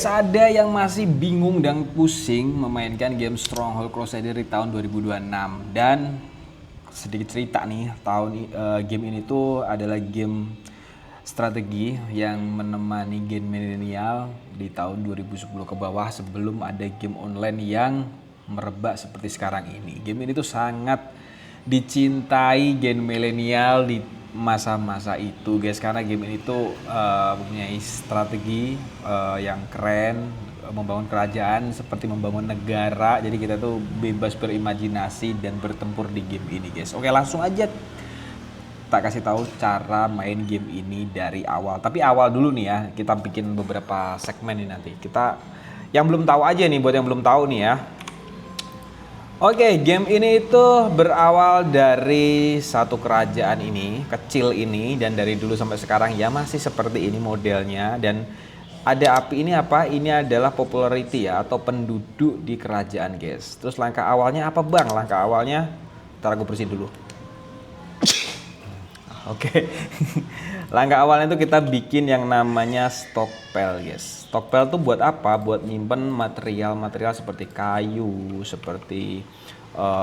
Ada yang masih bingung dan pusing memainkan game Stronghold Crusader di tahun 2026 dan sedikit cerita nih game ini tuh adalah game strategi yang menemani game milenial di tahun 2010 ke bawah sebelum ada game online yang merebak seperti sekarang ini. Game ini tuh sangat dicintai game milenial di masa-masa itu guys, karena game ini tuh mempunyai strategi yang keren, membangun kerajaan seperti membangun negara, jadi kita tuh bebas berimajinasi dan bertempur di game ini guys. Oke, langsung aja tak kasih tahu cara main game ini dari awal. Tapi awal dulu nih ya, kita bikin beberapa segmen nih nanti. Kita yang belum tahu aja nih, buat yang belum tahu nih ya. Oke, game ini itu berawal dari satu kerajaan ini, kecil ini, dan dari dulu sampai sekarang ya masih seperti ini modelnya. Dan ada api ini apa? Ini adalah popularity ya, atau penduduk di kerajaan guys. Terus langkah awalnya apa bang? Langkah awalnya, ntar aku bersihin dulu. Oke. Langkah awalnya itu kita bikin yang namanya stockpile guys. Stockpile tuh buat apa? Buat nyimpen material-material seperti kayu, seperti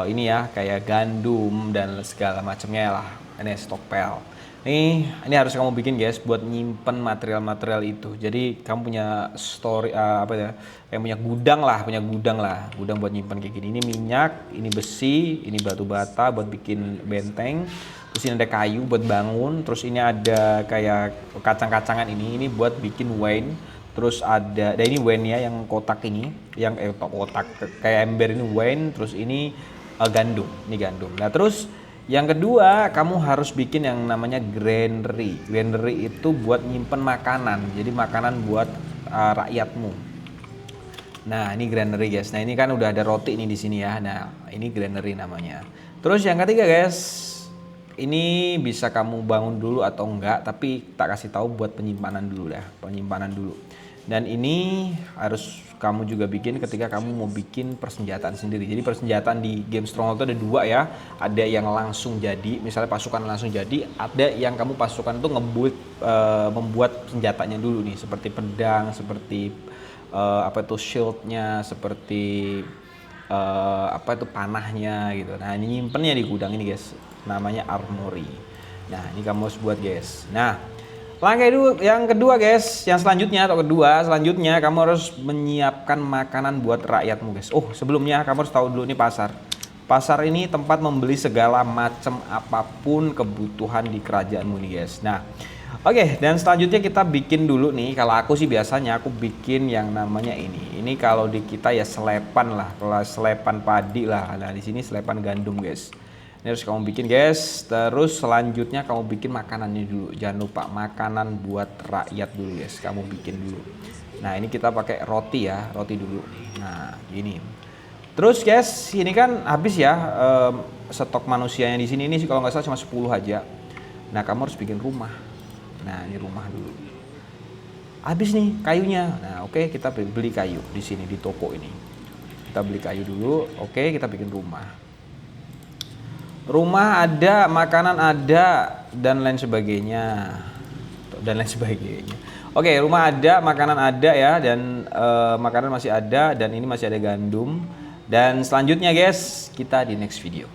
ini ya, kayak gandum dan segala macamnya lah. Ini stockpile. Ini harus kamu bikin guys buat nyimpen material-material itu. Jadi kamu punya apa ya? Kayak punya gudang lah, gudang buat nyimpen kayak gini. Ini minyak, ini besi, ini batu bata buat bikin benteng. Terus ini ada kayu buat bangun, terus ini ada kayak kacang-kacangan ini buat bikin wine. Terus ada ini wine ya yang kotak ini, yang kotak kayak ember ini wine, terus ini gandum, ini gandum. Nah, terus yang kedua kamu harus bikin yang namanya granary. Granary itu buat nyimpen makanan. Jadi makanan buat rakyatmu. Nah, ini granary guys. Nah, ini kan udah ada roti nih di sini ya. Nah, ini granary namanya. Terus yang ketiga guys, ini bisa kamu bangun dulu atau enggak, tapi tak kasih tahu buat penyimpanan dulu dah, penyimpanan dulu. Dan ini harus kamu juga bikin ketika kamu mau bikin persenjataan sendiri. Jadi persenjataan di game Stronghold itu ada dua ya, ada yang langsung jadi, misalnya pasukan langsung jadi, ada yang kamu pasukan itu membuat senjatanya dulu nih, seperti pedang, seperti apa itu shieldnya, seperti apa itu panahnya gitu. Nah, ini nyimpennya di gudang ini guys, namanya armory. Nah, ini kamu harus buat guys. Nah, langkah yang kedua guys, yang selanjutnya kamu harus menyiapkan makanan buat rakyatmu guys. Oh, sebelumnya kamu harus tahu dulu ini pasar. Pasar ini tempat membeli segala macam apapun kebutuhan di kerajaanmu nih guys. Nah, oke, dan selanjutnya kita bikin dulu nih. Kalau aku sih biasanya aku bikin yang namanya ini. Ini kalau di kita ya selepan lah, kalau selepan padi lah. Nah, di sini selepan gandum guys. Ini harus kamu bikin guys. Terus selanjutnya kamu bikin makanannya dulu. Jangan lupa makanan buat rakyat dulu guys. Kamu bikin dulu. Nah, ini kita pakai roti ya, roti dulu. Nah, gini. Terus guys, ini kan habis ya stok manusianya di sini. Ini sih kalau nggak salah cuma 10 aja. Nah, kamu harus bikin rumah. Nah, ini rumah dulu. Habis nih kayunya. Nah, oke, kita beli kayu di sini di toko ini. Kita beli kayu dulu. Oke, kita bikin rumah. Rumah ada, makanan ada, dan lain sebagainya. Oke, rumah ada, makanan ada ya, dan makanan masih ada, dan ini masih ada gandum. Dan selanjutnya guys, kita di next video.